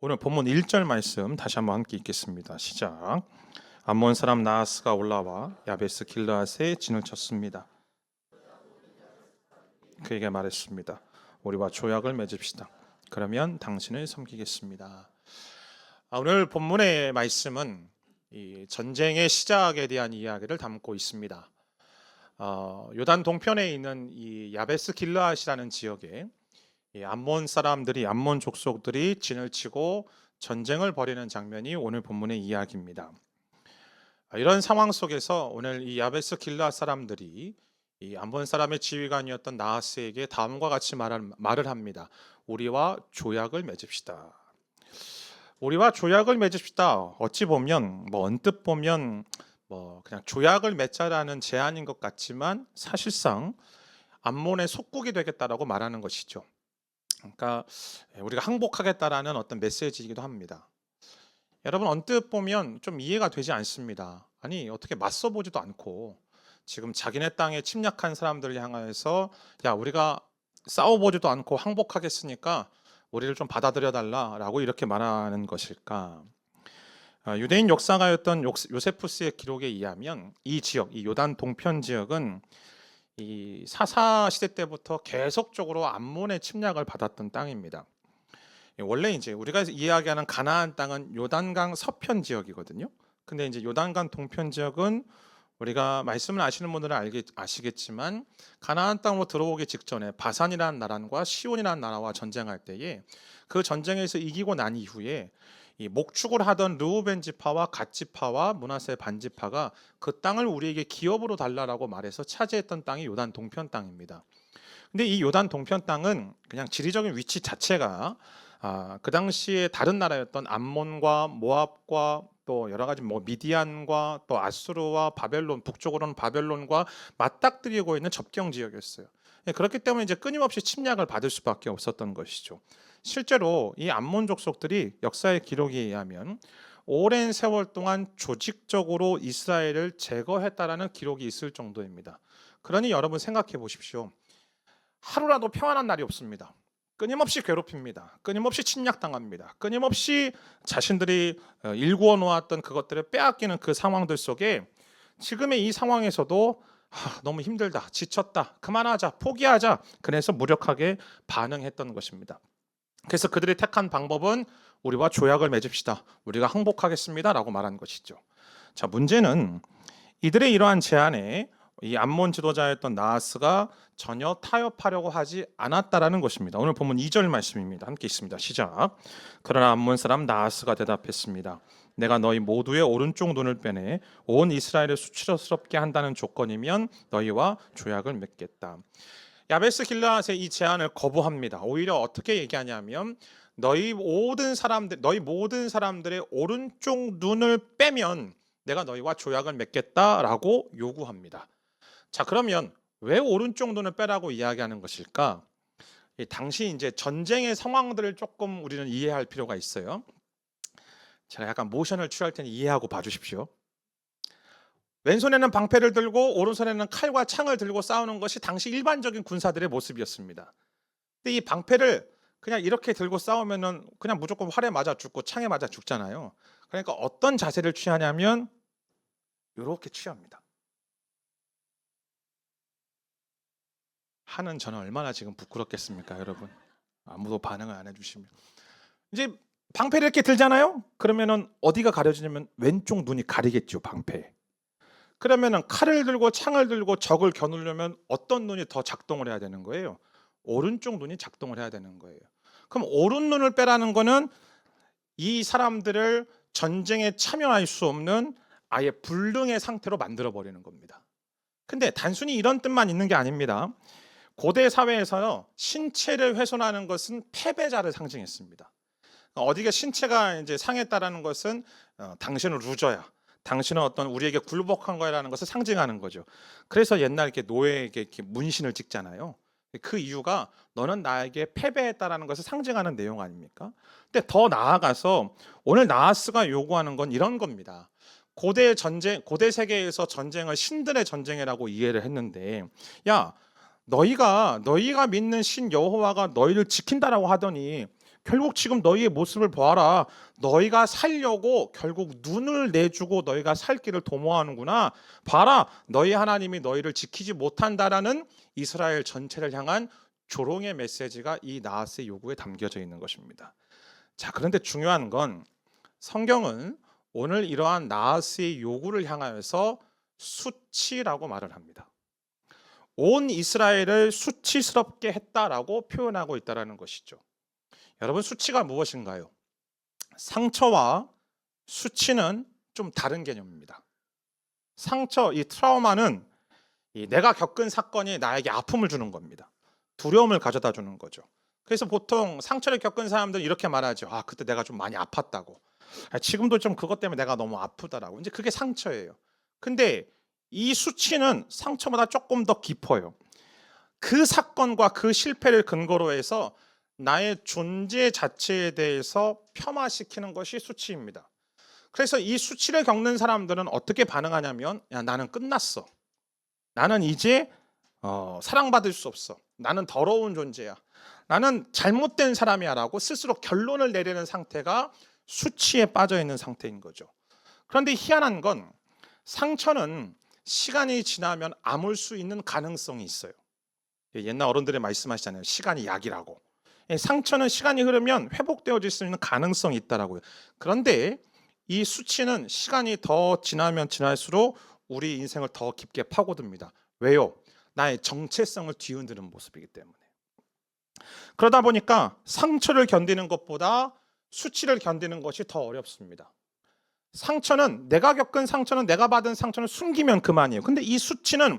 오늘 본문 1절 말씀 다시 한번 함께 읽겠습니다. 시작. 암몬 사람 나하스가 올라와 야베스 길르앗에 진을 쳤습니다. 그에게 말했습니다. 우리와 조약을 맺읍시다. 그러면 당신을 섬기겠습니다. 오늘 본문의 말씀은 이 전쟁의 시작에 대한 이야기를 담고 있습니다. 요단 동편에 있는 이 야베스 길르앗이라는 지역에 이 암몬 사람들이 암몬 족속들이 진을 치고 전쟁을 벌이는 장면이 오늘 본문의 이야기입니다. 이런 상황 속에서 오늘 이 야베스 길르앗 사람들이 이 암몬 사람의 지휘관이었던 나하스에게 다음과 같이 말을 합니다. 우리와 조약을 맺읍시다. 우리와 조약을 맺읍시다. 어찌 보면 언뜻 보면 그냥 조약을 맺자라는 제안인 것 같지만 사실상 암몬의 속국이 되겠다라고 말하는 것이죠. 그러니까 우리가 항복하겠다라는 어떤 메시지이기도 합니다. 여러분 언뜻 보면 좀 이해가 되지 않습니다. 아니 어떻게 맞서 보지도 않고 지금 자기네 땅에 침략한 사람들을 향해서 야 우리가 싸워보지도 않고 항복하겠으니까 우리를 좀 받아들여 달라라고 이렇게 말하는 것일까? 유대인 역사가였던 요세푸스의 기록에 의하면 이 지역, 이 요단 동편 지역은 이 사사 시대 때부터 계속적으로 암몬의 침략을 받았던 땅입니다. 원래 이제 우리가 이야기하는 가나안 땅은 요단강 서편 지역이거든요. 근데 이제 요단강 동편 지역은 우리가 말씀을 아시는 분들은 아시겠지만 가나안 땅으로 들어오기 직전에 바산이라는 나라와 시온이라는 나라와 전쟁할 때에 그 전쟁에서 이기고 난 이후에 이 목축을 하던 르우벤 지파와 갓 지파와 므낫세 반 지파가 그 땅을 우리에게 기업으로 달라라고 말해서 차지했던 땅이 요단 동편 땅입니다. 근데 이 요단 동편 땅은 그냥 지리적인 위치 자체가 그 당시에 다른 나라였던 암몬과 모압과 또 여러 가지 미디안과 또 아수르와 바벨론, 북쪽으로는 바벨론과 맞닥뜨리고 있는 접경 지역이었어요. 그렇기 때문에 이제 끊임없이 침략을 받을 수밖에 없었던 것이죠. 실제로 이 암몬 족속들이 역사의 기록에 의하면 오랜 세월 동안 조직적으로 이스라엘을 제거했다라는 기록이 있을 정도입니다. 그러니 여러분 생각해 보십시오. 하루라도 평안한 날이 없습니다. 끊임없이 괴롭힙니다. 끊임없이 침략당합니다. 끊임없이 자신들이 일구어 놓았던 그것들을 빼앗기는 그 상황들 속에 지금의 이 상황에서도 너무 힘들다, 지쳤다, 그만하자, 포기하자. 그래서 무력하게 반응했던 것입니다. 그래서 그들이 택한 방법은 우리와 조약을 맺읍시다. 우리가 항복하겠습니다. 라고 말한 것이죠. 자, 문제는 이들의 이러한 제안에 이 암몬 지도자였던 나하스가 전혀 타협하려고 하지 않았다라는 것입니다. 오늘 본문 2절 말씀입니다. 함께 있습니다. 시작. 그러나 암몬 사람 나하스가 대답했습니다. 내가 너희 모두의 오른쪽 눈을 빼내 온 이스라엘을 수치스럽게 한다는 조건이면 너희와 조약을 맺겠다. 야베스 길르앗의 이 제안을 거부합니다. 오히려 어떻게 얘기하냐면 너희 모든 사람들의 오른쪽 눈을 빼면 내가 너희와 조약을 맺겠다라고 요구합니다. 자, 그러면 왜 오른쪽 눈을 빼라고 이야기하는 것일까? 당시 이제 전쟁의 상황들을 조금 우리는 이해할 필요가 있어요. 제가 약간 모션을 취할 테니 이해하고 봐주십시오. 왼손에는 방패를 들고 오른손에는 칼과 창을 들고 싸우는 것이 당시 일반적인 군사들의 모습이었습니다. 근데 이 방패를 그냥 이렇게 들고 싸우면은 그냥 무조건 활에 맞아 죽고 창에 맞아 죽잖아요. 그러니까 어떤 자세를 취하냐면 이렇게 취합니다. 하는 저는 얼마나 지금 부끄럽겠습니까, 여러분? 아무도 반응을 안 해주시면 이제 방패를 이렇게 들잖아요. 그러면은 어디가 가려지냐면 왼쪽 눈이 가리겠죠, 방패. 그러면은 칼을 들고 창을 들고 적을 겨누려면 어떤 눈이 더 작동을 해야 되는 거예요? 오른쪽 눈이 작동을 해야 되는 거예요. 그럼 오른 눈을 빼라는 거는 이 사람들을 전쟁에 참여할 수 없는 아예 불능의 상태로 만들어 버리는 겁니다. 근데 단순히 이런 뜻만 있는 게 아닙니다. 고대 사회에서요, 신체를 훼손하는 것은 패배자를 상징했습니다. 어디가 신체가 이제 상했다라는 것은 당신은 루저야. 당신은 어떤 우리에게 굴복한 거라는 것을 상징하는 거죠. 그래서 옛날 이렇게 노예에게 이렇게 문신을 찍잖아요. 그 이유가 너는 나에게 패배했다라는 것을 상징하는 내용 아닙니까? 근데 더 나아가서 오늘 나하스가 요구하는 건 이런 겁니다. 고대 세계에서 전쟁을 신들의 전쟁이라고 이해를 했는데, 야, 너희가 믿는 신 여호와가 너희를 지킨다라고 하더니 결국 지금 너희의 모습을 보아라. 너희가 살려고 결국 눈을 내주고 너희가 살 길을 도모하는구나. 봐라, 너희 하나님이 너희를 지키지 못한다라는 이스라엘 전체를 향한 조롱의 메시지가 이 나하스의 요구에 담겨져 있는 것입니다. 자, 그런데 중요한 건 성경은 오늘 이러한 나하스의 요구를 향하여서 수치라고 말을 합니다. 온 이스라엘을 수치스럽게 했다라고 표현하고 있다는 것이죠. 여러분, 수치가 무엇인가요? 상처와 수치는 좀 다른 개념입니다. 상처, 이 트라우마는 내가 겪은 사건이 나에게 아픔을 주는 겁니다. 두려움을 가져다 주는 거죠. 그래서 보통 상처를 겪은 사람들은 이렇게 말하죠. 아, 그때 내가 좀 많이 아팠다고. 지금도 좀 그것 때문에 내가 너무 아프다라고. 이제 그게 상처예요. 근데 이 수치는 상처보다 조금 더 깊어요. 그 사건과 그 실패를 근거로 해서 나의 존재 자체에 대해서 폄하시키는 것이 수치입니다. 그래서 이 수치를 겪는 사람들은 어떻게 반응하냐면, 야, 나는 끝났어. 나는 이제 사랑받을 수 없어. 나는 더러운 존재야. 나는 잘못된 사람이야 라고 스스로 결론을 내리는 상태가 수치에 빠져 있는 상태인 거죠. 그런데 희한한 건 상처는 시간이 지나면 아물 수 있는 가능성이 있어요. 옛날 어른들이 말씀하시잖아요. 시간이 약이라고. 상처는 시간이 흐르면 회복되어질 수 있는 가능성이 있다라고요. 그런데 이 수치는 시간이 더 지나면 지날수록 우리 인생을 더 깊게 파고듭니다. 왜요? 나의 정체성을 뒤흔드는 모습이기 때문에. 그러다 보니까 상처를 견디는 것보다 수치를 견디는 것이 더 어렵습니다. 상처는, 내가 겪은 상처는, 내가 받은 상처는 숨기면 그만이에요. 근데 이 수치는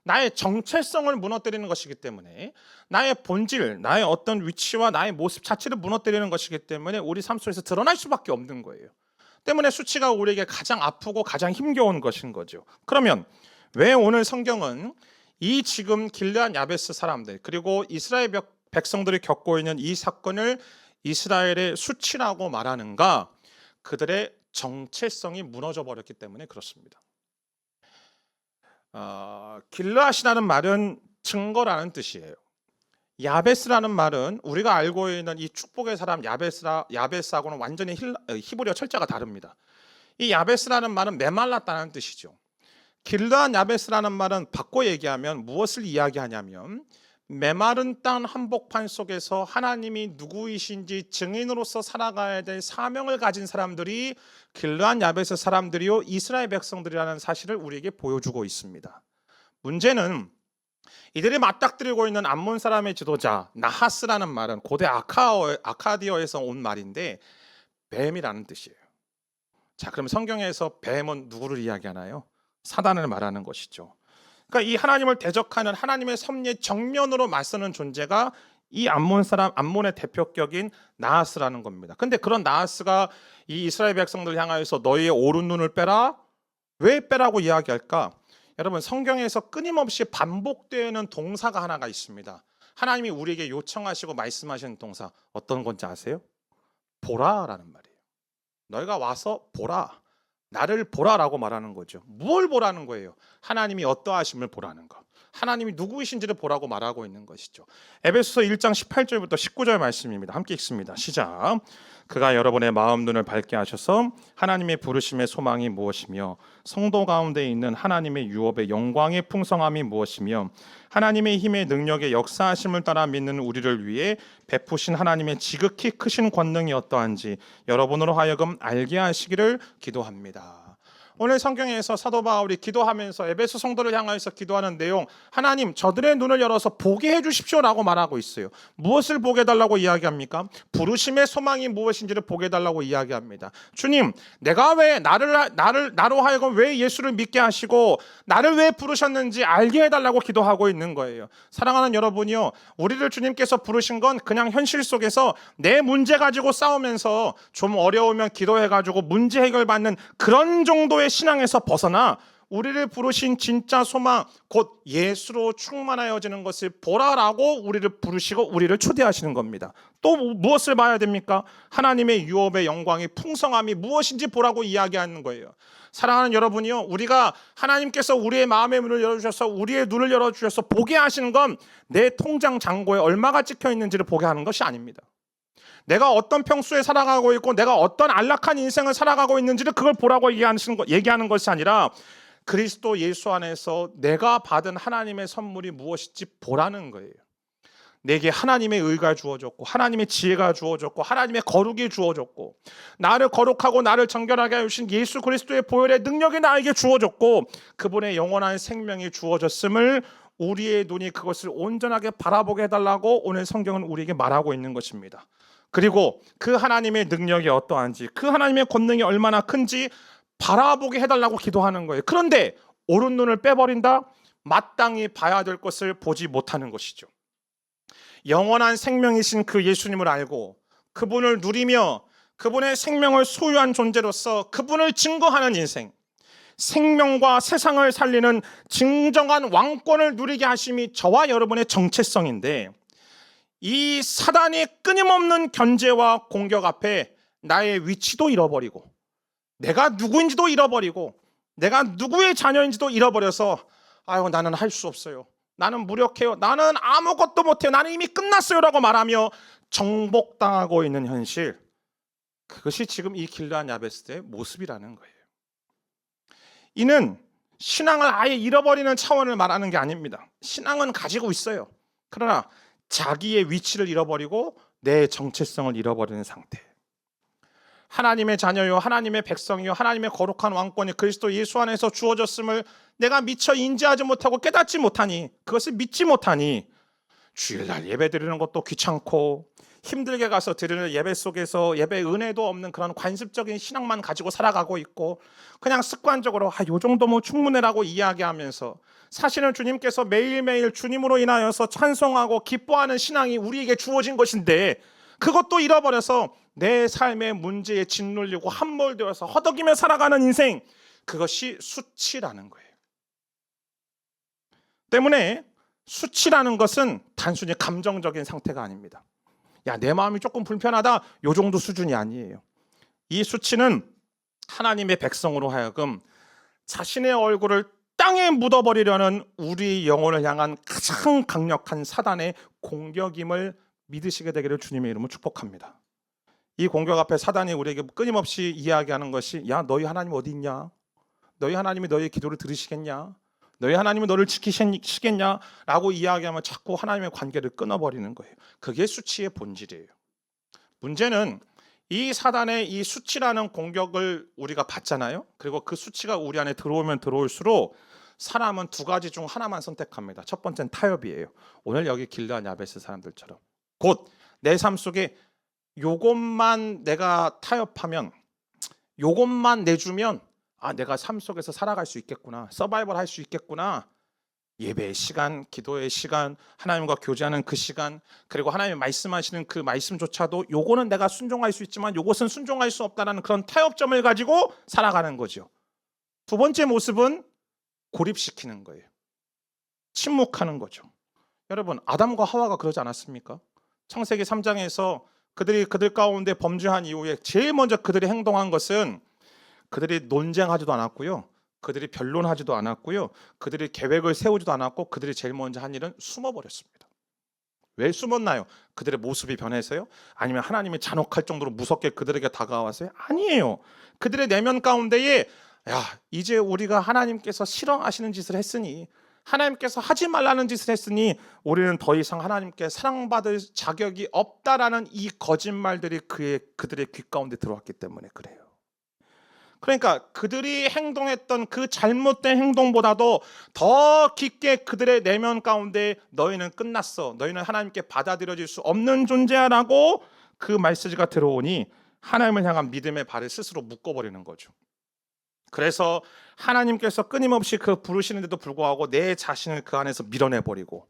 나의 정체성을 무너뜨리는 것이기 때문에, 나의 본질, 나의 어떤 위치와 나의 모습 자체를 무너뜨리는 것이기 때문에 우리 삶 속에서 드러날 수밖에 없는 거예요. 때문에 수치가 우리에게 가장 아프고 가장 힘겨운 것인 거죠. 그러면 왜 오늘 성경은 이 지금 길르앗 야베스 사람들, 그리고 이스라엘 백성들이 겪고 있는 이 사건을 이스라엘의 수치라고 말하는가? 그들의 정체성이 무너져 버렸기 때문에 그렇습니다. 길르앗이라는 말은 증거라는 뜻이에요. 야베스라는 말은 우리가 알고 있는 이 축복의 사람 야베스하고는 완전히 히브리어 철자가 다릅니다. 이 야베스라는 말은 메말랐다는 뜻이죠. 길르앗 야베스라는 말은 바꿔 얘기하면 무엇을 이야기하냐면, 메마른 땅 한복판 속에서 하나님이 누구이신지 증인으로서 살아가야 될 사명을 가진 사람들이 길르앗 야베스 사람들이요 이스라엘 백성들이라는 사실을 우리에게 보여주고 있습니다. 문제는 이들이 맞닥뜨리고 있는 암몬 사람의 지도자 나하스라는 말은 고대 아카디어에서 온 말인데 뱀이라는 뜻이에요. 자, 그럼 성경에서 뱀은 누구를 이야기하나요? 사단을 말하는 것이죠. 그러니까 이 하나님을 대적하는 하나님의 섭리에 정면으로 맞서는 존재가 이 암몬의 대표격인 나하스라는 겁니다. 근데 그런 나하스가 이 이스라엘 백성들 향하여서 너희의 오른 눈을 빼라. 왜 빼라고 이야기할까? 여러분, 성경에서 끊임없이 반복되는 동사가 하나가 있습니다. 하나님이 우리에게 요청하시고 말씀하시는 동사, 어떤 건지 아세요? 보라라는 말이에요. 너희가 와서 보라. 나를 보라라고 말하는 거죠. 뭘 보라는 거예요? 하나님이 어떠하심을 보라는 것. 하나님이 누구이신지를 보라고 말하고 있는 것이죠. 에베소서 1장 18절부터 19절 말씀입니다. 함께 읽습니다. 시작. 그가 여러분의 마음 눈을 밝게 하셔서 하나님의 부르심의 소망이 무엇이며 성도 가운데 있는 하나님의 유업의 영광의 풍성함이 무엇이며 하나님의 힘의 능력의 역사하심을 따라 믿는 우리를 위해 베푸신 하나님의 지극히 크신 권능이 어떠한지 여러분으로 하여금 알게 하시기를 기도합니다. 오늘 성경에서 사도 바울이 기도하면서 에베소 성도를 향하여서 기도하는 내용, 하나님 저들의 눈을 열어서 보게 해주십시오라고 말하고 있어요. 무엇을 보게 해달라고 이야기합니까? 부르심의 소망이 무엇인지를 보게 해달라고 이야기합니다. 주님, 내가 왜 나로 하여금 왜 예수를 믿게 하시고 나를 왜 부르셨는지 알게 해달라고 기도하고 있는 거예요. 사랑하는 여러분이요, 우리를 주님께서 부르신 건 그냥 현실 속에서 내 문제 가지고 싸우면서 좀 어려우면 기도해가지고 문제 해결받는 그런 정도의 신앙에서 벗어나 우리를 부르신 진짜 소망, 곧 예수로 충만하여지는 것을 보라라고 우리를 부르시고 우리를 초대하시는 겁니다. 또 무엇을 봐야 됩니까? 하나님의 유업의 영광이 풍성함이 무엇인지 보라고 이야기하는 거예요. 사랑하는 여러분이요, 우리가 하나님께서 우리의 마음의 문을 열어주셔서 우리의 눈을 열어주셔서 보게 하시는 건 내 통장 잔고에 얼마가 찍혀 있는지를 보게 하는 것이 아닙니다. 내가 어떤 평소에 살아가고 있고 내가 어떤 안락한 인생을 살아가고 있는지를 그걸 보라고 얘기하는 것이 아니라 그리스도 예수 안에서 내가 받은 하나님의 선물이 무엇인지 보라는 거예요. 내게 하나님의 의가 주어졌고 하나님의 지혜가 주어졌고 하나님의 거룩이 주어졌고 나를 거룩하고 나를 정결하게 하신 예수 그리스도의 보혈의 능력이 나에게 주어졌고 그분의 영원한 생명이 주어졌음을 우리의 눈이 그것을 온전하게 바라보게 해달라고 오늘 성경은 우리에게 말하고 있는 것입니다. 그리고 그 하나님의 능력이 어떠한지 그 하나님의 권능이 얼마나 큰지 바라보게 해달라고 기도하는 거예요. 그런데 오른 눈을 빼버린다? 마땅히 봐야 될 것을 보지 못하는 것이죠. 영원한 생명이신 그 예수님을 알고 그분을 누리며 그분의 생명을 소유한 존재로서 그분을 증거하는 인생, 생명과 세상을 살리는 진정한 왕권을 누리게 하심이 저와 여러분의 정체성인데 이 사단이 끊임없는 견제와 공격 앞에 나의 위치도 잃어버리고 내가 누구인지도 잃어버리고 내가 누구의 자녀인지도 잃어버려서 아유 나는 할 수 없어요. 나는 무력해요. 나는 아무것도 못해요. 나는 이미 끝났어요 라고 말하며 정복당하고 있는 현실, 그것이 지금 이 길르앗 야베스의 모습이라는 거예요. 이는 신앙을 아예 잃어버리는 차원을 말하는 게 아닙니다. 신앙은 가지고 있어요. 그러나 자기의 위치를 잃어버리고 내 정체성을 잃어버리는 상태. 하나님의 자녀요 하나님의 백성이요 하나님의 거룩한 왕권이 그리스도 예수 안에서 주어졌음을 내가 미처 인지하지 못하고 깨닫지 못하니, 그것을 믿지 못하니 주일날 예배 드리는 것도 귀찮고 힘들게 가서 드리는 예배 속에서 예배 은혜도 없는 그런 관습적인 신앙만 가지고 살아가고 있고 그냥 습관적으로 요 정도면 충분해라고 이야기하면서 사실은 주님께서 매일매일 주님으로 인하여서 찬송하고 기뻐하는 신앙이 우리에게 주어진 것인데 그것도 잃어버려서 내 삶의 문제에 짓눌리고 함몰되어서 허덕이며 살아가는 인생, 그것이 수치라는 거예요. 때문에 수치라는 것은 단순히 감정적인 상태가 아닙니다. 야, 내 마음이 조금 불편하다, 요 정도 수준이 아니에요. 이 수치는 하나님의 백성으로 하여금 자신의 얼굴을 땅에 묻어버리려는 우리 영혼을 향한 가장 강력한 사단의 공격임을 믿으시게 되기를 주님의 이름으로 축복합니다. 이 공격 앞에 사단이 우리에게 끊임없이 이야기하는 것이 야, 너희 하나님 어디 있냐? 너희 하나님이 너희의 기도를 들으시겠냐? 너희 하나님이 너를 지키시겠냐? 라고 이야기하면 자꾸 하나님의 관계를 끊어버리는 거예요. 그게 수치의 본질이에요. 문제는 이 사단의 이 수치라는 공격을 우리가 받잖아요. 그리고 그 수치가 우리 안에 들어오면 들어올수록 사람은 두 가지 중 하나만 선택합니다. 첫 번째는 타협이에요. 오늘 여기 길르앗 야베스 사람들처럼 곧 내 삶 속에 요것만 내가 타협하면, 요것만 내주면 내가 삶 속에서 살아갈 수 있겠구나, 서바이벌 할 수 있겠구나. 예배의 시간, 기도의 시간, 하나님과 교제하는 그 시간, 그리고 하나님이 말씀하시는 그 말씀조차도 요거는 내가 순종할 수 있지만 요것은 순종할 수 없다는 그런 타협점을 가지고 살아가는 거죠. 두 번째 모습은 고립시키는 거예요. 침묵하는 거죠. 여러분, 아담과 하와가 그러지 않았습니까? 창세기 3장에서 그들 가운데 범죄한 이후에 제일 먼저 그들이 행동한 것은 그들이 논쟁하지도 않았고요. 그들이 변론하지도 않았고요. 그들이 계획을 세우지도 않았고 그들이 제일 먼저 한 일은 숨어버렸습니다. 왜 숨었나요? 그들의 모습이 변해서요? 아니면 하나님이 잔혹할 정도로 무섭게 그들에게 다가와서요? 아니에요. 그들의 내면 가운데에 이제 우리가 하나님께서 싫어하시는 짓을 했으니, 하나님께서 하지 말라는 짓을 했으니 우리는 더 이상 하나님께 사랑받을 자격이 없다라는 이 거짓말들이 그들의 귀 가운데 들어왔기 때문에 그래요. 그러니까 그들이 행동했던 그 잘못된 행동보다도 더 깊게 그들의 내면 가운데 너희는 끝났어, 너희는 하나님께 받아들여질 수 없는 존재야라고 그 메시지가 들어오니 하나님을 향한 믿음의 발을 스스로 묶어버리는 거죠. 그래서 하나님께서 끊임없이 그 부르시는데도 불구하고 내 자신을 그 안에서 밀어내버리고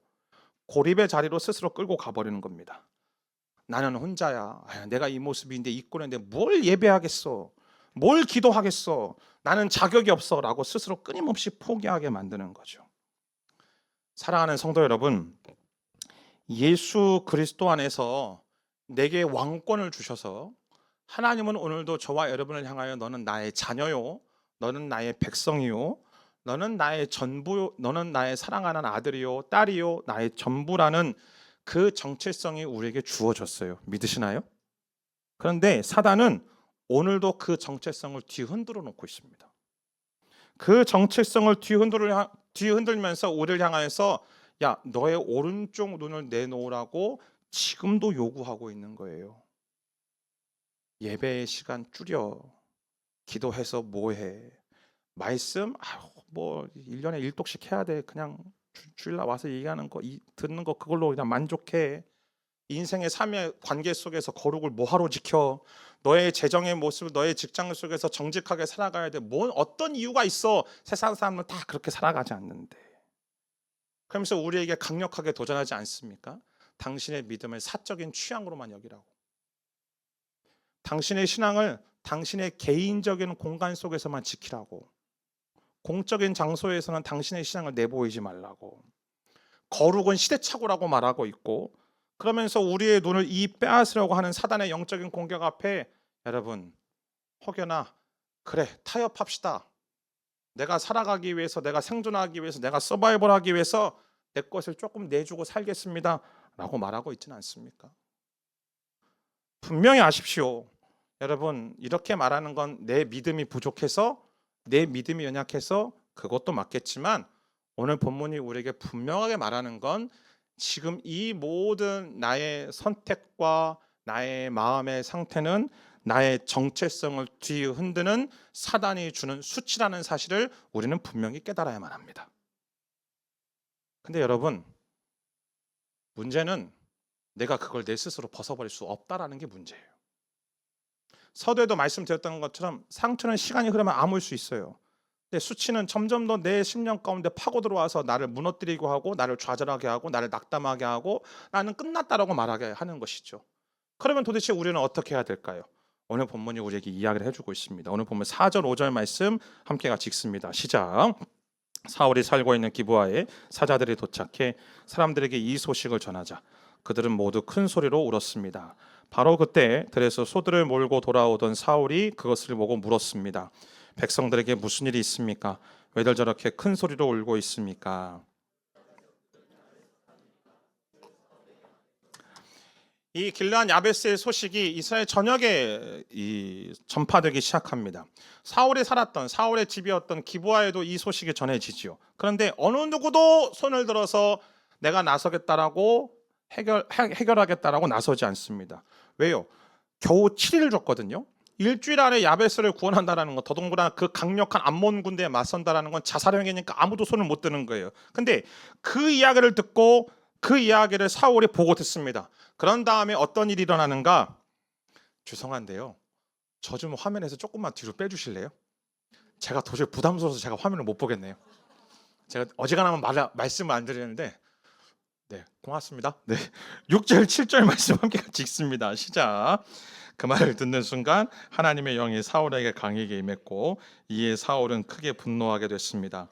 고립의 자리로 스스로 끌고 가버리는 겁니다. 나는 혼자야. 내가 이 모습인데 있고 있는데 뭘 예배하겠어, 뭘 기도하겠어, 나는 자격이 없어 라고 스스로 끊임없이 포기하게 만드는 거죠. 사랑하는 성도 여러분, 예수 그리스도 안에서 내게 왕권을 주셔서 하나님은 오늘도 저와 여러분을 향하여 너는 나의 자녀요, 너는 나의 백성이요, 너는 나의 전부, 너는 나의 사랑하는 아들이요 딸이요 나의 전부라는 그 정체성이 우리에게 주어졌어요. 믿으시나요? 그런데 사단은 오늘도 그 정체성을 뒤흔들어 놓고 있습니다. 그 정체성을 뒤흔들면서 우리를 향해서 야, 너의 오른쪽 눈을 내놓으라고 지금도 요구하고 있는 거예요. 예배의 시간 줄여. 기도해서 뭐해. 말씀 뭐 1년에 1독씩 해야 돼. 그냥 주일날 와서 얘기하는 거 듣는 거 그걸로 그냥 만족해. 인생의 삶의 관계 속에서 거룩을 뭐하러 지켜. 너의 재정의 모습, 너의 직장 속에서 정직하게 살아가야 돼. 뭔 어떤 이유가 있어. 세상 사람은 다 그렇게 살아가지 않는데. 그러면서 우리에게 강력하게 도전하지 않습니까? 당신의 믿음을 사적인 취향으로만 여기라고. 당신의 신앙을 당신의 개인적인 공간 속에서만 지키라고. 공적인 장소에서는 당신의 신앙을 내보이지 말라고. 거룩은 시대착오라고 말하고 있고, 그러면서 우리의 눈을 빼앗으려고 하는 사단의 영적인 공격 앞에 여러분, 혹여나 그래 타협합시다. 내가 살아가기 위해서, 내가 생존하기 위해서, 내가 서바이벌하기 위해서 내 것을 조금 내주고 살겠습니다 라고 말하고 있지는 않습니까? 분명히 아십시오. 여러분, 이렇게 말하는 건 내 믿음이 부족해서, 내 믿음이 연약해서, 그것도 맞겠지만 오늘 본문이 우리에게 분명하게 말하는 건 지금 이 모든 나의 선택과 나의 마음의 상태는 나의 정체성을 뒤흔드는 사단이 주는 수치라는 사실을 우리는 분명히 깨달아야만 합니다. 근데 여러분, 문제는 내가 그걸 내 스스로 벗어버릴 수 없다라는 게 문제예요. 서두에도 말씀드렸던 것처럼 상처는 시간이 흐르면 아물 수 있어요. 근데 수치는 점점 더 내 심령 가운데 파고 들어와서 나를 무너뜨리고 하고, 나를 좌절하게 하고, 나를 낙담하게 하고, 나는 끝났다라고 말하게 하는 것이죠. 그러면 도대체 우리는 어떻게 해야 될까요? 오늘 본문이 우리에게 이야기를 해주고 있습니다. 오늘 본문 4절 5절 말씀 함께 같이 읽습니다. 시작. 사울이 살고 있는 기브아에 사자들이 도착해 사람들에게 이 소식을 전하자 그들은 모두 큰 소리로 울었습니다. 바로 그때 들에서 소들을 몰고 돌아오던 사울이 그것을 보고 물었습니다. 백성들에게 무슨 일이 있습니까? 왜들 저렇게 큰 소리로 울고 있습니까? 이 길르앗 야베스의 소식이 이스라엘 전역에 전파되기 시작합니다. 사울이 살았던, 사울의 집이었던 기브아에도 이 소식이 전해지지요. 그런데 어느 누구도 손을 들어서 내가 나서겠다라고 해결하겠다라고 나서지 않습니다. 왜요? 겨우 7일을 줬거든요. 일주일 안에 야베스를 구원한다라는 건, 더더군다나 그 강력한 암몬 군대에 맞선다라는 건 자살행위니까 아무도 손을 못 드는 거예요. 근데 그 이야기를 듣고 그 이야기를 사울이 보고 듣습니다. 그런 다음에 어떤 일이 일어나는가? 죄송한데요, 저 좀 화면에서 조금만 뒤로 빼주실래요? 제가 도저히 부담스러워서 제가 화면을 못 보겠네요. 제가 어지간하면 말씀을 안 드리는데, 네, 고맙습니다. 네, 6절 7절 말씀 함께 같이 읽습니다. 시작. 그 말을 듣는 순간 하나님의 영이 사울에게 강하게 임했고 이에 사울은 크게 분노하게 됐습니다.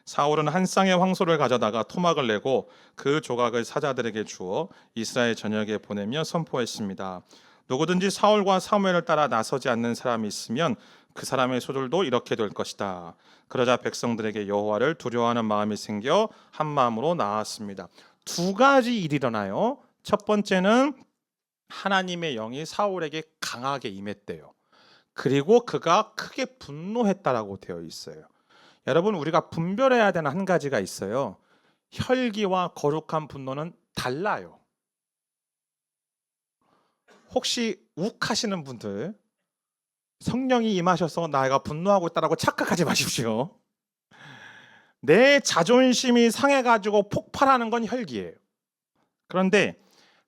사울은 한 쌍의 황소를 가져다가 토막을 내고 그 조각을 사자들에게 주어 이스라엘 전역에 보내며 선포했습니다. 누구든지 사울과 사무엘을 따라 나서지 않는 사람이 있으면 그 사람의 소들도 이렇게 될 것이다. 그러자 백성들에게 여호와를 두려워하는 마음이 생겨 한 마음으로 나았습니다. 두 가지 일이 일어나요. 첫 번째는 하나님의 영이 사울에게 강하게 임했대요. 그리고 그가 크게 분노했다라고 되어 있어요. 여러분, 우리가 분별해야 되는 한 가지가 있어요. 혈기와 거룩한 분노는 달라요. 혹시 욱하시는 분들, 성령이 임하셔서 내가 분노하고 있다라고 착각하지 마십시오. 내 자존심이 상해가지고 폭발하는 건 혈기예요. 그런데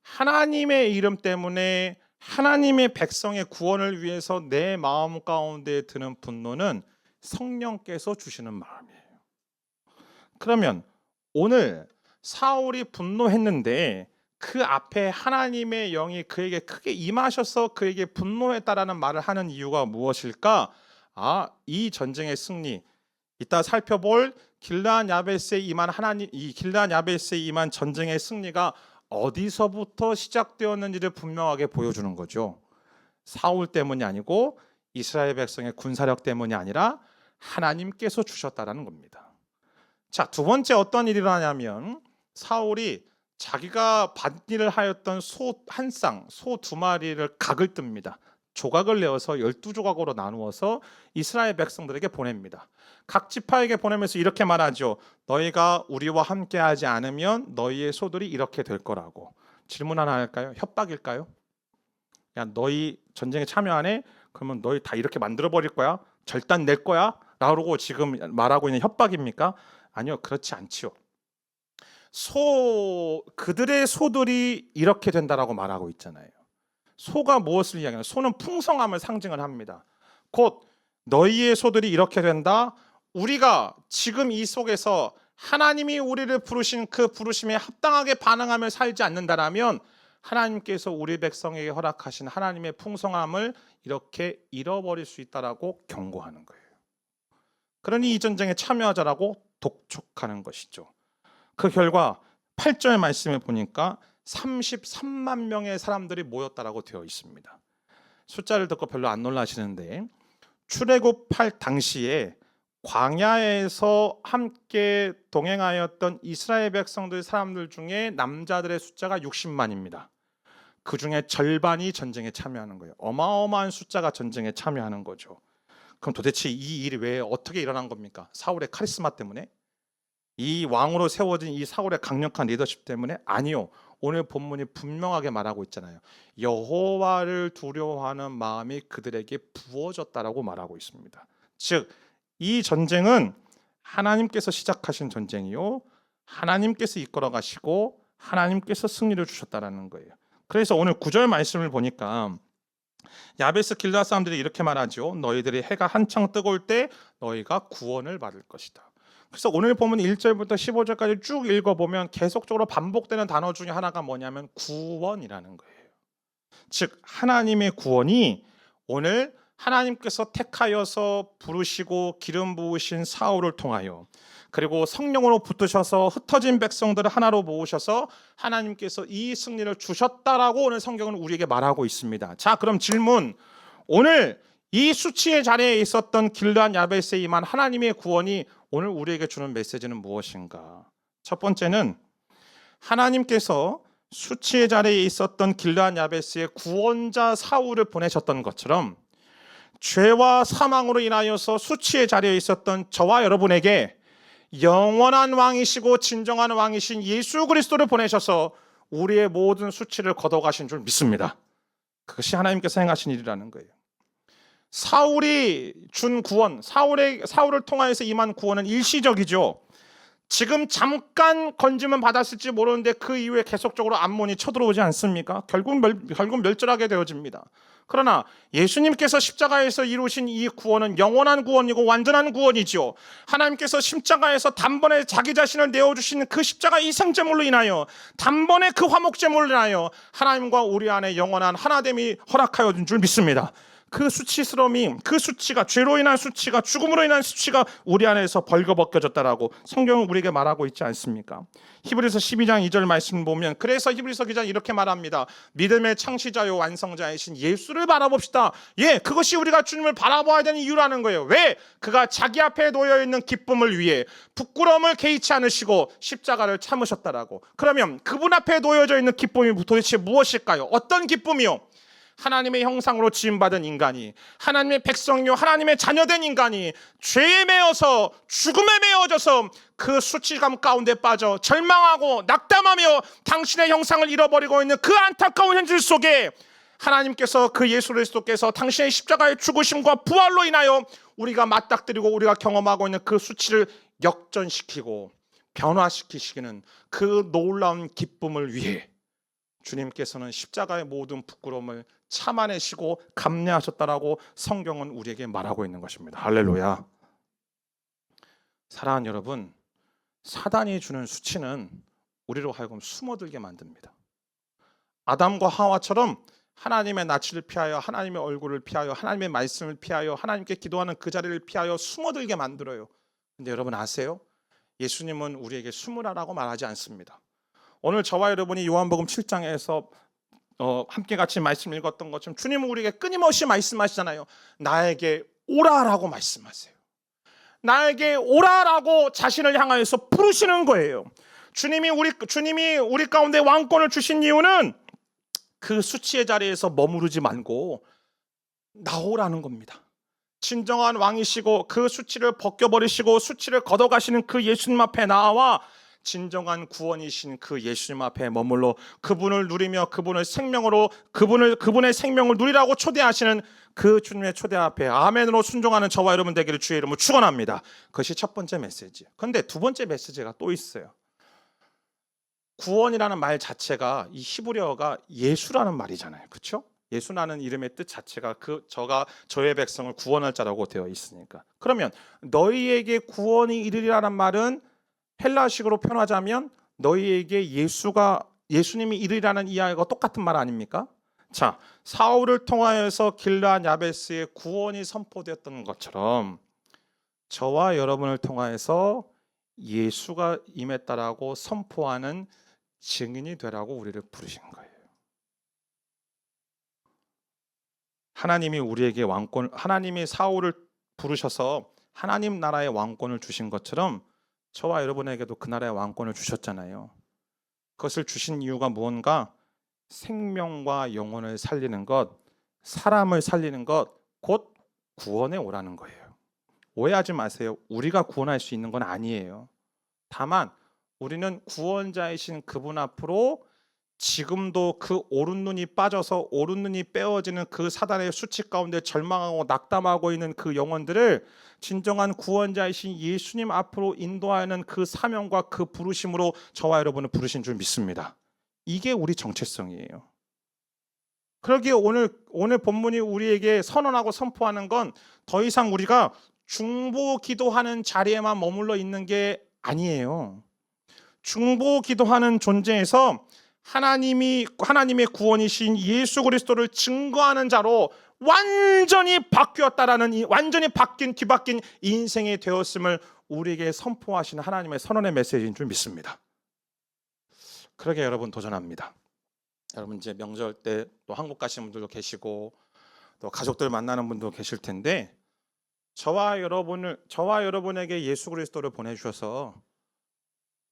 하나님의 이름 때문에 하나님의 백성의 구원을 위해서 내 마음 가운데 드는 분노는 성령께서 주시는 마음이에요. 그러면 오늘 사울이 분노했는데 그 앞에 하나님의 영이 그에게 크게 임하셔서 그에게 분노했다라는 말을 하는 이유가 무엇일까? 이 전쟁의 승리, 이따 살펴볼 길르앗 야베스에 임한 전쟁의 승리가 어디서부터 시작되었는지를 분명하게 보여주는 거죠. 사울 때문이 아니고 이스라엘 백성의 군사력 때문이 아니라 하나님께서 주셨다라는 겁니다. 자, 두 번째 어떤 일이 일어나냐면 사울이 자기가 밭일을 하였던 소 한 쌍, 소 두 마리를 각을 뜹니다. 조각을 내어서 12조각으로 나누어서 이스라엘 백성들에게 보냅니다. 각 지파에게 보내면서 이렇게 말하죠. 너희가 우리와 함께하지 않으면 너희의 소들이 이렇게 될 거라고. 질문 하나 할까요? 협박일까요? 야, 너희 전쟁에 참여 안 해? 그러면 너희 다 이렇게 만들어버릴 거야? 절단 낼 거야? 라고 지금 말하고 있는 협박입니까? 아니요, 그렇지 않지요. 그들의 소들이 이렇게 된다라고 말하고 있잖아요. 소가 무엇을 이야기하냐? 소는 풍성함을 상징을 합니다. 곧 너희의 소들이 이렇게 된다. 우리가 지금 이 속에서 하나님이 우리를 부르신 그 부르심에 합당하게 반응하며 살지 않는다라면 하나님께서 우리 백성에게 허락하신 하나님의 풍성함을 이렇게 잃어버릴 수 있다라고 경고하는 거예요. 그러니 이 전쟁에 참여하자라고 독촉하는 것이죠. 그 결과 8절 말씀에 보니까 33만 명의 사람들이 모였다라고 되어 있습니다. 숫자를 듣고 별로 안 놀라시는데 출애굽할 당시에 광야에서 함께 동행하였던 이스라엘 백성들 사람들 중에 남자들의 숫자가 60만입니다. 그 중에 절반이 전쟁에 참여하는 거예요. 어마어마한 숫자가 전쟁에 참여하는 거죠. 그럼 도대체 이 일이 왜 어떻게 일어난 겁니까? 사울의 카리스마 때문에? 이 왕으로 세워진 이 사울의 강력한 리더십 때문에? 아니요. 오늘 본문이 분명하게 말하고 있잖아요. 여호와를 두려워하는 마음이 그들에게 부어졌다라고 말하고 있습니다. 즉, 이 전쟁은 하나님께서 시작하신 전쟁이요, 하나님께서 이끌어 가시고 하나님께서 승리를 주셨다라는 거예요. 그래서 오늘 9절 말씀을 보니까 야베스 길르앗 사람들이 이렇게 말하죠. 너희들이 해가 한창 뜨거울 때 너희가 구원을 받을 것이다. 그래서 오늘 보면 1절부터 15절까지 쭉 읽어보면 계속적으로 반복되는 단어 중에 하나가 뭐냐면 구원이라는 거예요. 즉 하나님의 구원이 오늘 하나님께서 택하여서 부르시고 기름 부으신 사울을 통하여, 그리고 성령으로 붙으셔서 흩어진 백성들을 하나로 모으셔서 하나님께서 이 승리를 주셨다라고 오늘 성경은 우리에게 말하고 있습니다. 자, 그럼 질문. 오늘 이 수치의 자리에 있었던 길르앗 야베스에 임한 하나님의 구원이 오늘 우리에게 주는 메시지는 무엇인가? 첫 번째는 하나님께서 수치의 자리에 있었던 길르앗 야베스의 구원자 사울을 보내셨던 것처럼 죄와 사망으로 인하여서 수치의 자리에 있었던 저와 여러분에게 영원한 왕이시고 진정한 왕이신 예수 그리스도를 보내셔서 우리의 모든 수치를 걷어가신 줄 믿습니다. 그것이 하나님께서 행하신 일이라는 거예요. 사울이 준 구원, 사울을 통하여서 임한 구원은 일시적이죠. 지금 잠깐 건짐은 받았을지 모르는데 그 이후에 계속적으로 암몬이 쳐들어오지 않습니까? 결국 멸절하게 되어집니다. 그러나 예수님께서 십자가에서 이루신 이 구원은 영원한 구원이고 완전한 구원이죠. 하나님께서 십자가에서 단번에 자기 자신을 내어주신 그 십자가 이생제물로 인하여, 단번에 그 화목제물로 인하여 하나님과 우리 안에 영원한 하나됨이 허락하여 준 줄 믿습니다. 그 수치스러움이, 그 수치가, 죄로 인한 수치가, 죽음으로 인한 수치가 우리 안에서 벌거벗겨졌다라고 성경은 우리에게 말하고 있지 않습니까? 히브리서 12장 2절 말씀 보면, 그래서 히브리서 기자는 이렇게 말합니다. 믿음의 창시자요 완성자이신 예수를 바라봅시다. 예, 그것이 우리가 주님을 바라봐야 되는 이유라는 거예요. 왜? 그가 자기 앞에 놓여있는 기쁨을 위해 부끄러움을 개의치 않으시고 십자가를 참으셨다라고. 그러면 그분 앞에 놓여져 있는 기쁨이 도대체 무엇일까요? 어떤 기쁨이요? 하나님의 형상으로 지음받은 인간이, 하나님의 백성이요 하나님의 자녀된 인간이 죄에 매여서 죽음에 매여져서 그 수치감 가운데 빠져 절망하고 낙담하며 당신의 형상을 잃어버리고 있는 그 안타까운 현실 속에 하나님께서, 그 예수 그리스도께서 당신의 십자가의 죽으심과 부활로 인하여 우리가 맞닥뜨리고 우리가 경험하고 있는 그 수치를 역전시키고 변화시키시기는 그 놀라운 기쁨을 위해 주님께서는 십자가의 모든 부끄러움을 참아내시고 감내하셨다라고 성경은 우리에게 말하고 있는 것입니다. 할렐루야. 사랑하는 여러분, 사단이 주는 수치는 우리로 하여금 숨어들게 만듭니다. 아담과 하와처럼 하나님의 낯을 피하여, 하나님의 얼굴을 피하여, 하나님의 말씀을 피하여, 하나님께 기도하는 그 자리를 피하여 숨어들게 만들어요. 근데 여러분 아세요? 예수님은 우리에게 숨으라라고 말하지 않습니다. 오늘 저와 여러분이 요한복음 7장에서 함께 같이 말씀 읽었던 것처럼 주님은 우리에게 끊임없이 말씀하시잖아요. 나에게 오라라고 말씀하세요. 나에게 오라라고 자신을 향하여서 부르시는 거예요. 주님이 우리 가운데 왕권을 주신 이유는 그 수치의 자리에서 머무르지 말고 나오라는 겁니다. 진정한 왕이시고 그 수치를 벗겨버리시고 수치를 걷어가시는 그 예수님 앞에 나와 진정한 구원이신 그 예수님 앞에 머물러 그분을 누리며 그분을 생명으로 그분의 생명을 누리라고 초대하시는 그 주님의 초대 앞에 아멘으로 순종하는 저와 여러분 되기를 주의 이름으로 축원합니다. 그것이 첫 번째 메시지. 그런데 두 번째 메시지가 또 있어요. 구원이라는 말 자체가 이 히브리어가 예수라는 말이잖아요. 그렇죠? 예수라는 이름의 뜻 자체가 저의 백성을 구원할 자라고 되어 있으니까. 그러면 너희에게 구원이 이르리라는 말은 헬라식으로 표현하자면 너희에게 예수님이 이르리라는 이야기가 똑같은 말 아닙니까? 자, 사울을 통하여서 길르앗 야베스의 구원이 선포되었던 것처럼 저와 여러분을 통하여서 예수가 임했다라고 선포하는 증인이 되라고 우리를 부르신 거예요. 하나님이 사울을 부르셔서 하나님 나라의 왕권을 주신 것처럼 저와 여러분에게도 그 나라의 왕권을 주셨잖아요. 그것을 주신 이유가 무언가? 생명과 영혼을 살리는 것, 사람을 살리는 것, 곧 구원에 오라는 거예요. 오해하지 마세요. 우리가 구원할 수 있는 건 아니에요. 다만 우리는 구원자이신 그분 앞으로 지금도 그 오른 눈이 빠져서 오른 눈이 빼어지는 그 사단의 수치 가운데 절망하고 낙담하고 있는 그 영혼들을 진정한 구원자이신 예수님 앞으로 인도하는 그 사명과 그 부르심으로 저와 여러분을 부르신 줄 믿습니다. 이게 우리 정체성이에요. 그러기에 오늘 본문이 우리에게 선언하고 선포하는 건 더 이상 우리가 중보 기도하는 자리에만 머물러 있는 게 아니에요. 중보 기도하는 존재에서 하나님의 구원이신 예수 그리스도를 증거하는 자로 완전히 바뀌었다라는 완전히 뒤바뀐 인생이 되었음을 우리에게 선포하시는 하나님의 선언의 메시지인 줄 믿습니다. 그러게 여러분 도전합니다. 여러분 이제 명절 때 또 한국 가시는 분들도 계시고 또 가족들 만나는 분도 계실 텐데 저와 여러분에게 예수 그리스도를 보내주셔서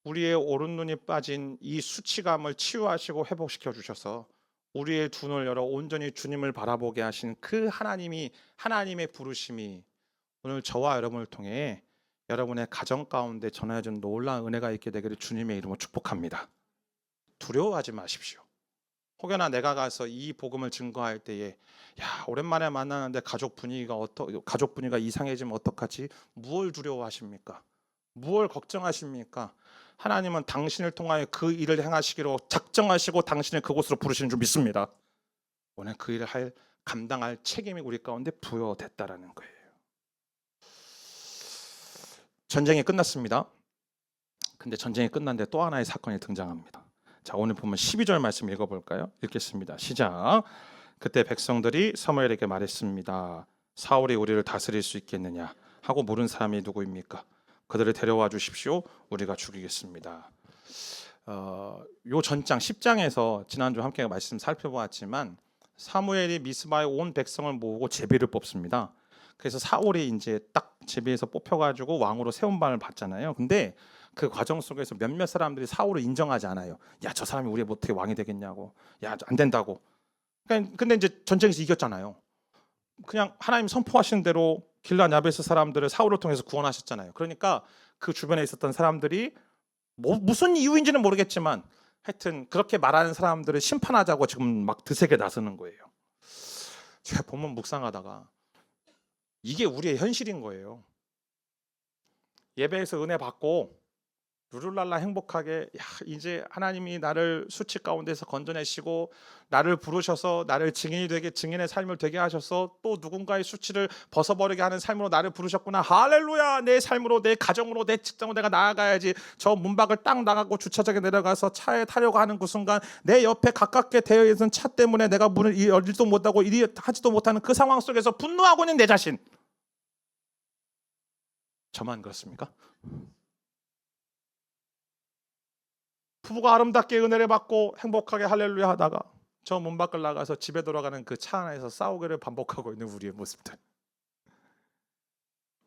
우리의 오른 눈이 빠진 이 수치감을 치유하시고 회복시켜 주셔서 우리의 두 눈을 열어 온전히 주님을 바라보게 하신 그 하나님의 부르심이 오늘 저와 여러분을 통해 여러분의 가정 가운데 전해진 놀라운 은혜가 있게 되기를 주님의 이름으로 축복합니다. 두려워하지 마십시오. 혹여나 내가 가서 이 복음을 증거할 때에 오랜만에 만나는데 가족 분위기가 이상해지면 어떡하지? 무엇을 두려워하십니까? 무엇을 걱정하십니까? 하나님은 당신을 통하여 그 일을 행하시기로 작정하시고 당신을 그곳으로 부르시는 줄 믿습니다. 오늘 그 일을 감당할 책임이 우리 가운데 부여됐다라는 거예요. 전쟁이 끝났습니다. 근데 전쟁이 끝났는데 또 하나의 사건이 등장합니다. 자, 오늘 보면 12절 말씀 읽어볼까요? 읽겠습니다. 시작. 그때 백성들이 사무엘에게 말했습니다. 사울이 우리를 다스릴 수 있겠느냐 하고 물은 사람이 누구입니까? 그들을 데려와 주십시오. 우리가 죽이겠습니다. 요 전장 10장에서 지난주 함께 말씀 살펴보았지만 사무엘이 미스바에 온 백성을 모으고 제비를 뽑습니다. 그래서 사울이 이제 딱 제비에서 뽑혀가지고 왕으로 세움반을 받잖아요. 근데 그 과정 속에서 몇몇 사람들이 사울을 인정하지 않아요. 야, 저 사람이 우리 어떻게 왕이 되겠냐고. 야, 안 된다고. 근데 이제 전쟁에서 이겼잖아요. 그냥 하나님 선포하신 대로 길르앗 야베스 사람들을 사울을 통해서 구원하셨잖아요. 그러니까 그 주변에 있었던 사람들이 무슨 이유인지는 모르겠지만 하여튼 그렇게 말하는 사람들을 심판하자고 지금 막 드세게 나서는 거예요. 제가 본문 묵상하다가 이게 우리의 현실인 거예요. 예배에서 은혜 받고 루루랄라 행복하게 이제 하나님이 나를 수치 가운데서 건져내시고 나를 부르셔서 나를 증인의 삶을 되게 하셔서 또 누군가의 수치를 벗어버리게 하는 삶으로 나를 부르셨구나. 할렐루야. 내 삶으로 내 가정으로 내 직장으로 내가 나아가야지. 저 문밖을 딱 나가고 주차장에 내려가서 차에 타려고 하는 그 순간 내 옆에 가깝게 되어 있는 차 때문에 내가 문을 열지도 못하고 일이 하지도 못하는 그 상황 속에서 분노하고 있는 내 자신. 저만 그렇습니까? 부부가 아름답게 은혜를 받고 행복하게 할렐루야 하다가 저 문 밖을 나가서 집에 돌아가는 그 차 안에서 싸우기를 반복하고 있는 우리의 모습들.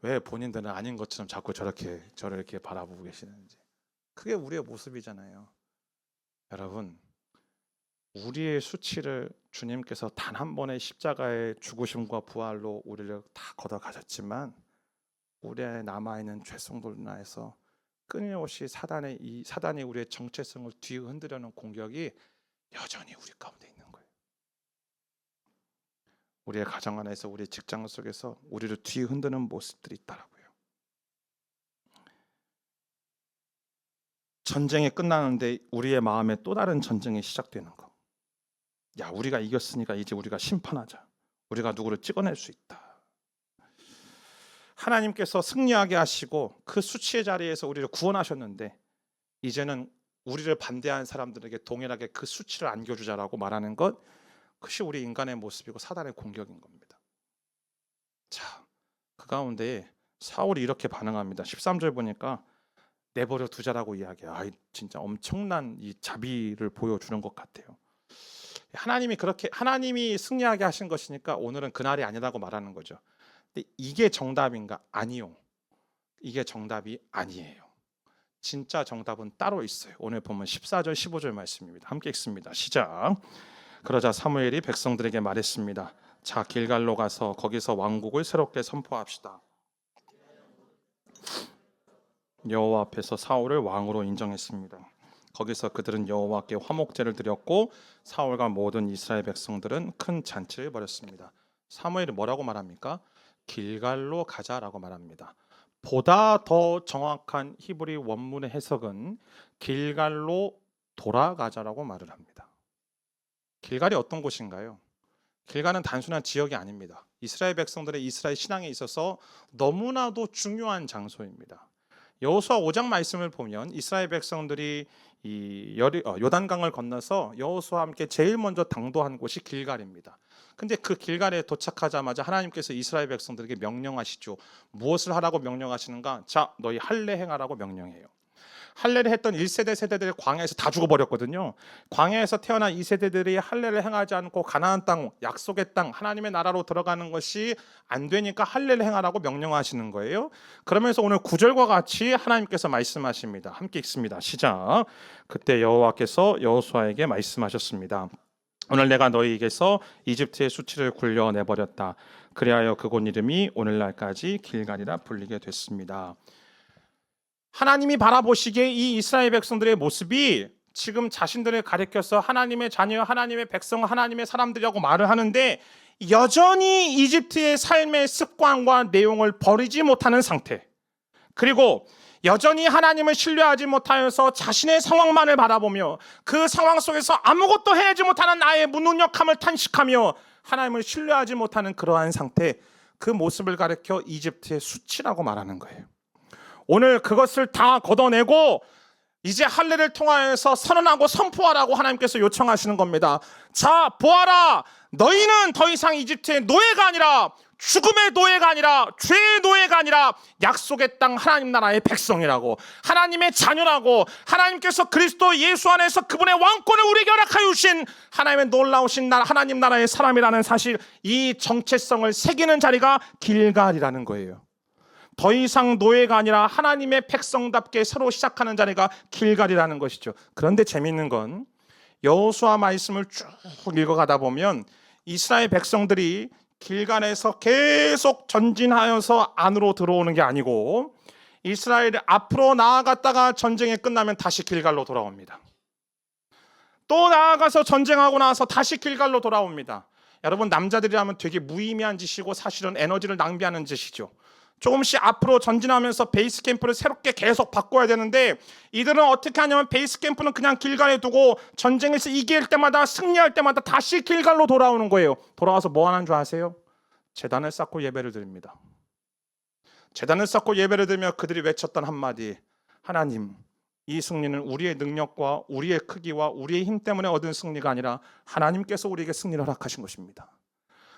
왜 본인들은 아닌 것처럼 자꾸 저를 이렇게 바라보고 계시는지. 그게 우리의 모습이잖아요. 여러분, 우리의 수치를 주님께서 단 한 번의 십자가의 죽으심과 부활로 우리를 다 걷어가셨지만 우리의 남아있는 죄성들로 인하여서 끊임없이 사단이 우리의 정체성을 뒤흔들려는 공격이 여전히 우리 가운데 있는 거예요. 우리의 가정 안에서, 우리의 직장 속에서 우리를 뒤흔드는 모습들이 있더라고요. 전쟁이 끝나는데 우리의 마음에 또 다른 전쟁이 시작되는 거. 야, 우리가 이겼으니까 이제 우리가 심판하자. 우리가 누구를 찍어낼 수 있다. 하나님께서 승리하게 하시고 그 수치의 자리에서 우리를 구원하셨는데 이제는 우리를 반대하는 사람들에게 동일하게 그 수치를 안겨주자라고 말하는 것, 그것이 우리 인간의 모습이고 사단의 공격인 겁니다. 자, 그 가운데 사울이 이렇게 반응합니다. 13절 보니까 내버려 두자라고 이야기해요. 진짜 엄청난 이 자비를 보여주는 것 같아요. 하나님이 승리하게 하신 것이니까 오늘은 그날이 아니라고 말하는 거죠. 근데 이게 정답인가? 아니요. 이게 정답이 아니에요. 진짜 정답은 따로 있어요. 오늘 보면 14절 15절 말씀입니다. 함께 읽습니다. 시작. 그러자 사무엘이 백성들에게 말했습니다. 자, 길갈로 가서 거기서 왕국을 새롭게 선포합시다. 여호와 앞에서 사울을 왕으로 인정했습니다. 거기서 그들은 여호와께 화목제를 드렸고 사울과 모든 이스라엘 백성들은 큰 잔치를 벌였습니다. 사무엘이 뭐라고 말합니까? 길갈로 가자라고 말합니다. 보다 더 정확한 히브리 원문의 해석은 길갈로 돌아가자라고 말을 합니다. 길갈이 어떤 곳인가요? 길갈은 단순한 지역이 아닙니다. 이스라엘 백성들의 이스라엘 신앙에 있어서 너무나도 중요한 장소입니다. 여호수아 5장 말씀을 보면 이스라엘 백성들이 요단강을 건너서 여호수아와 함께 제일 먼저 당도한 곳이 길갈입니다. 근데 그 길갈에 도착하자마자 하나님께서 이스라엘 백성들에게 명령하시죠. 무엇을 하라고 명령하시는가? 자, 너희 할례 행하라고 명령해요. 할례를 했던 1세대 세대들이 광야에서 다 죽어버렸거든요. 광야에서 태어난 2세대들이 할례를 행하지 않고 가나안 땅, 약속의 땅, 하나님의 나라로 들어가는 것이 안 되니까 할례를 행하라고 명령하시는 거예요. 그러면서 오늘 9절과 같이 하나님께서 말씀하십니다. 함께 읽습니다. 시작. 그때 여호와께서 여호수아에게 말씀하셨습니다. 오늘 내가 너희에게서 이집트의 수치를 굴려내버렸다. 그리하여 그곳 이름이 오늘날까지 길갈이라 불리게 됐습니다. 하나님이 바라보시기에 이 이스라엘 백성들의 모습이 지금 자신들을 가리켜서 하나님의 자녀, 하나님의 백성, 하나님의 사람들이라고 말을 하는데 여전히 이집트의 삶의 습관과 내용을 버리지 못하는 상태, 그리고 여전히 하나님을 신뢰하지 못하여서 자신의 상황만을 바라보며 그 상황 속에서 아무것도 해내지 못하는 나의 무능력함을 탄식하며 하나님을 신뢰하지 못하는 그러한 상태, 그 모습을 가리켜 이집트의 수치라고 말하는 거예요. 오늘 그것을 다 걷어내고 이제 할례를 통하여서 선언하고 선포하라고 하나님께서 요청하시는 겁니다. 자, 보아라, 너희는 더 이상 이집트의 노예가 아니라, 죽음의 노예가 아니라, 죄의 노예가 아니라 약속의 땅 하나님 나라의 백성이라고, 하나님의 자녀라고, 하나님께서 그리스도 예수 안에서 그분의 왕권을 우리에게 허락하여 주신 하나님의 놀라우신 나라, 하나님 나라의 사람이라는 사실, 이 정체성을 새기는 자리가 길갈이라는 거예요. 더 이상 노예가 아니라 하나님의 백성답게 새로 시작하는 자리가 길갈이라는 것이죠. 그런데 재미있는 건 여호수아 말씀을 쭉 읽어가다 보면 이스라엘 백성들이 길갈에서 계속 전진하여서 안으로 들어오는 게 아니고 이스라엘이 앞으로 나아갔다가 전쟁이 끝나면 다시 길갈로 돌아옵니다. 또 나아가서 전쟁하고 나서 다시 길갈로 돌아옵니다. 여러분, 남자들이라면 되게 무의미한 짓이고 사실은 에너지를 낭비하는 짓이죠. 조금씩 앞으로 전진하면서 베이스 캠프를 새롭게 계속 바꿔야 되는데 이들은 어떻게 하냐면 베이스 캠프는 그냥 길갈에 두고 전쟁에서 이길 때마다, 승리할 때마다 다시 길갈로 돌아오는 거예요. 돌아와서 뭐 하는 줄 아세요? 제단을 쌓고 예배를 드립니다. 제단을 쌓고 예배를 드리며 그들이 외쳤던 한마디, 하나님, 이 승리는 우리의 능력과 우리의 크기와 우리의 힘 때문에 얻은 승리가 아니라 하나님께서 우리에게 승리를 허락하신 것입니다.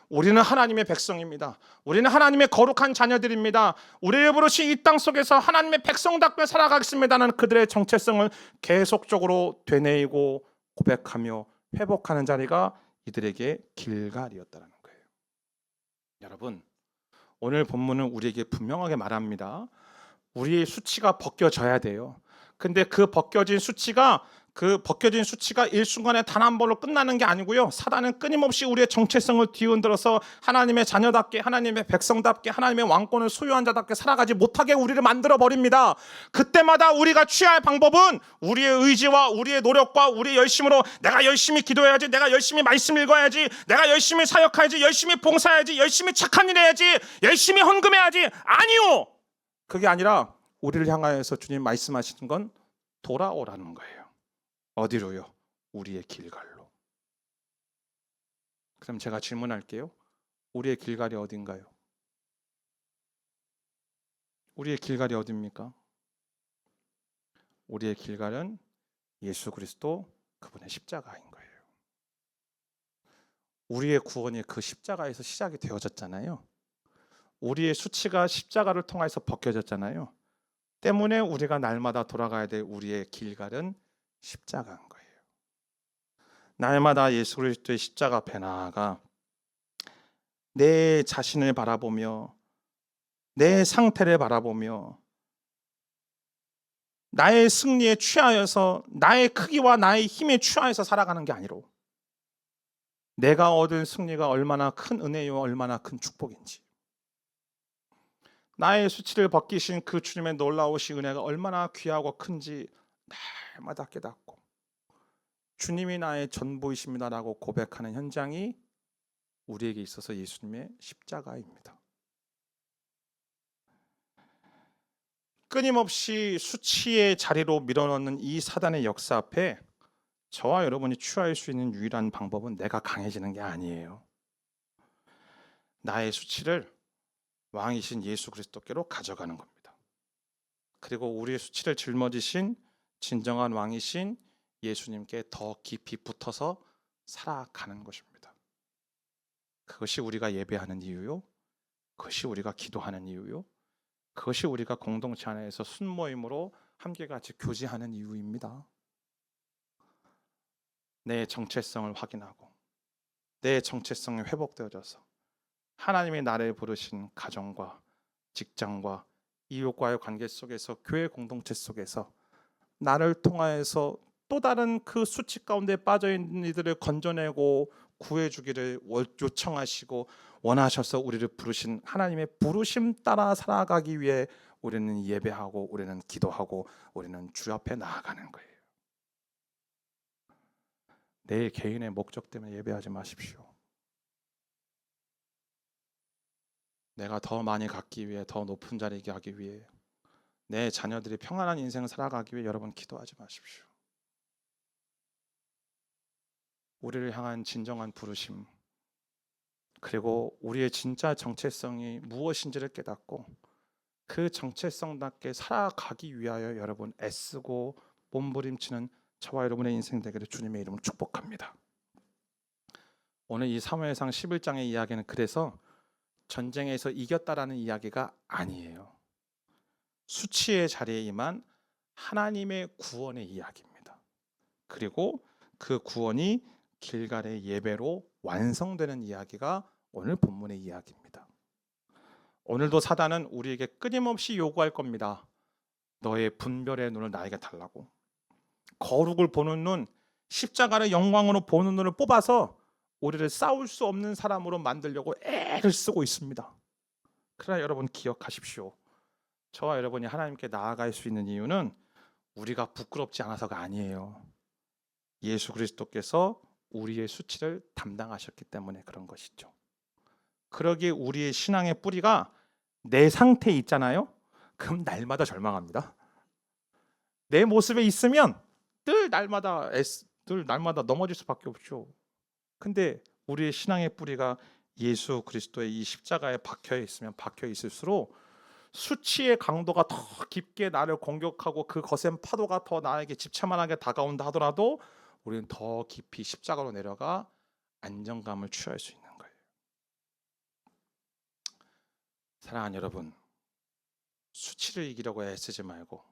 우리는 하나님의 백성입니다. 우리는 하나님의 거룩한 자녀들입니다. 우리의 버릇이 이 땅 속에서 하나님의 백성답게 살아가겠습니다는 그들의 정체성을 계속적으로 되뇌이고 고백하며 회복하는 자리가 이들에게 길갈이었다는 거예요. 여러분, 오늘 본문은 우리에게 분명하게 말합니다. 우리의 수치가 벗겨져야 돼요. 근데 그 벗겨진 수치가 그 벗겨진 수치가 일순간에 단 한 번로 끝나는 게 아니고요. 사단은 끊임없이 우리의 정체성을 뒤흔들어서 하나님의 자녀답게, 하나님의 백성답게, 하나님의 왕권을 소유한 자답게 살아가지 못하게 우리를 만들어 버립니다. 그때마다 우리가 취할 방법은 우리의 의지와 우리의 노력과 우리의 열심으로 내가 열심히 기도해야지, 내가 열심히 말씀 읽어야지, 내가 열심히 사역해야지, 열심히 봉사해야지, 열심히 착한 일 해야지, 열심히 헌금해야지. 아니요. 그게 아니라 우리를 향하여서 주님 말씀하시는 건 돌아오라는 거예요. 어디로요? 우리의 길갈로. 그럼 제가 질문할게요. 우리의 길갈이 어딘가요? 우리의 길갈이 어디입니까? 우리의 길갈은 예수 그리스도 그분의 십자가인 거예요. 우리의 구원이 그 십자가에서 시작이 되어졌잖아요. 우리의 수치가 십자가를 통해서 벗겨졌잖아요. 때문에 우리가 날마다 돌아가야 될 우리의 길갈은 십자가인 거예요. 날마다 예수 그리스도의 십자가 앞에 나아가 내 자신을 바라보며 내 상태를 바라보며 나의 승리에 취하여서 나의 크기와 나의 힘에 취하여서 살아가는 게 아니로 내가 얻은 승리가 얼마나 큰 은혜요 얼마나 큰 축복인지, 나의 수치를 벗기신 그 주님의 놀라우신 은혜가 얼마나 귀하고 큰지 날마다 깨닫고 주님이 나의 전부이십니다라고 고백하는 현장이 우리에게 있어서 예수님의 십자가입니다. 끊임없이 수치의 자리로 밀어넣는 이 사단의 역사 앞에 저와 여러분이 취할 수 있는 유일한 방법은 내가 강해지는 게 아니에요. 나의 수치를 왕이신 예수 그리스도께로 가져가는 겁니다. 그리고 우리의 수치를 짊어지신 진정한 왕이신 예수님께 더 깊이 붙어서 살아가는 것입니다. 그것이 우리가 예배하는 이유요, 그것이 우리가 기도하는 이유요, 그것이 우리가 공동체 안에서 순모임으로 함께 같이 교제하는 이유입니다. 내 정체성을 확인하고 내 정체성이 회복되어져서 하나님이 나를 부르신 가정과 직장과 이웃과의 관계 속에서 교회 공동체 속에서 나를 통하여서 또 다른 그 수치 가운데 빠져있는 이들을 건져내고 구해주기를 요청하시고 원하셔서 우리를 부르신 하나님의 부르심 따라 살아가기 위해 우리는 예배하고 우리는 기도하고 우리는 주 앞에 나아가는 거예요. 내 개인의 목적 때문에 예배하지 마십시오. 내가 더 많이 갖기 위해, 더 높은 자리에 가기 위해, 내 자녀들이 평안한 인생을 살아가기 위해 여러분 기도하지 마십시오. 우리를 향한 진정한 부르심, 그리고 우리의 진짜 정체성이 무엇인지를 깨닫고 그 정체성답게 살아가기 위하여 여러분 애쓰고 몸부림치는 저와 여러분의 인생 되기를 주님의 이름으로 축복합니다. 오늘 이 사무엘상 11장의 이야기는 그래서 전쟁에서 이겼다라는 이야기가 아니에요. 수치의 자리에 임한 하나님의 구원의 이야기입니다. 그리고 그 구원이 길갈의 예배로 완성되는 이야기가 오늘 본문의 이야기입니다. 오늘도 사단은 우리에게 끊임없이 요구할 겁니다. 너의 분별의 눈을 나에게 달라고. 거룩을 보는 눈, 십자가를 영광으로 보는 눈을 뽑아서 우리를 싸울 수 없는 사람으로 만들려고 애를 쓰고 있습니다. 그러나 여러분 기억하십시오. 저와 여러분이 하나님께 나아갈 수 있는 이유는 우리가 부끄럽지 않아서가 아니에요. 예수 그리스도께서 우리의 수치를 담당하셨기 때문에 그런 것이죠. 그러기에 우리의 신앙의 뿌리가 내 상태에 있잖아요. 그럼 날마다 절망합니다. 내 모습에 있으면 늘 날마다 넘어질 수밖에 없죠. 근데 우리의 신앙의 뿌리가 예수 그리스도의 이 십자가에 박혀 있으면 박혀 있을수록 수치의 강도가 더 깊게 나를 공격하고 그 거센 파도가 더 나에게 집차만하게 다가온다 하더라도 우리는 더 깊이 십자가로 내려가 안정감을 취할 수 있는 거예요. 사랑하는 여러분, 수치를 이기려고 애쓰지 말고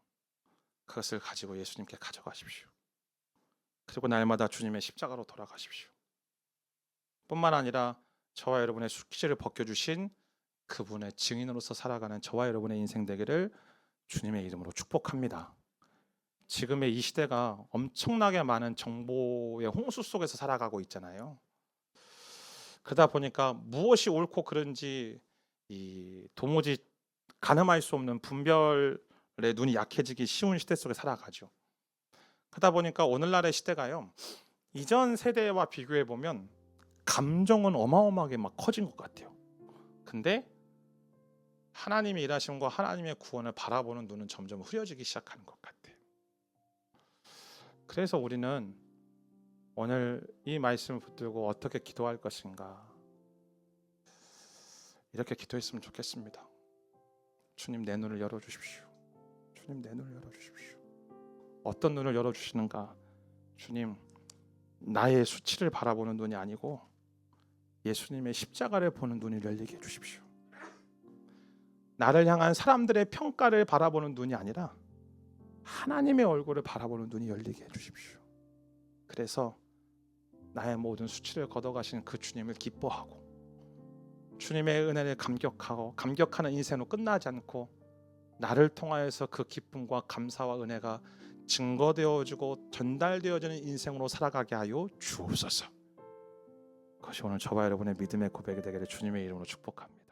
그것을 가지고 예수님께 가져가십시오. 그리고 날마다 주님의 십자가로 돌아가십시오. 뿐만 아니라 저와 여러분의 수치를 벗겨주신 그분의 증인으로서 살아가는 저와 여러분의 인생 되기를 주님의 이름으로 축복합니다. 지금의 이 시대가 엄청나게 많은 정보의 홍수 속에서 살아가고 있잖아요. 그러다 보니까 무엇이 옳고 그른지 도무지 가늠할 수 없는 분별의 눈이 약해지기 쉬운 시대 속에 살아가죠. 그러다 보니까 오늘날의 시대가요, 이전 세대와 비교해 보면 감정은 어마어마하게 막 커진 것 같아요. 근데 하나님의 일하심과 하나님의 구원을 바라보는 눈은 점점 흐려지기 시작하는 것 같아요. 그래서 우리는 오늘 이 말씀을 붙들고 어떻게 기도할 것인가, 이렇게 기도했으면 좋겠습니다. 주님, 내 눈을 열어주십시오. 주님, 내 눈을 열어주십시오. 어떤 눈을 열어주시는가? 주님, 나의 수치를 바라보는 눈이 아니고 예수님의 십자가를 보는 눈을 열리게 해주십시오. 나를 향한 사람들의 평가를 바라보는 눈이 아니라 하나님의 얼굴을 바라보는 눈이 열리게 해주십시오. 그래서 나의 모든 수치를 걷어가시는 그 주님을 기뻐하고 주님의 은혜를 감격하고 감격하는 인생으로 끝나지 않고 나를 통하여서 그 기쁨과 감사와 은혜가 증거되어지고 전달되어지는 인생으로 살아가게 하여 주옵소서. 그것이 오늘 저와 여러분의 믿음의 고백이 되기를 주님의 이름으로 축복합니다.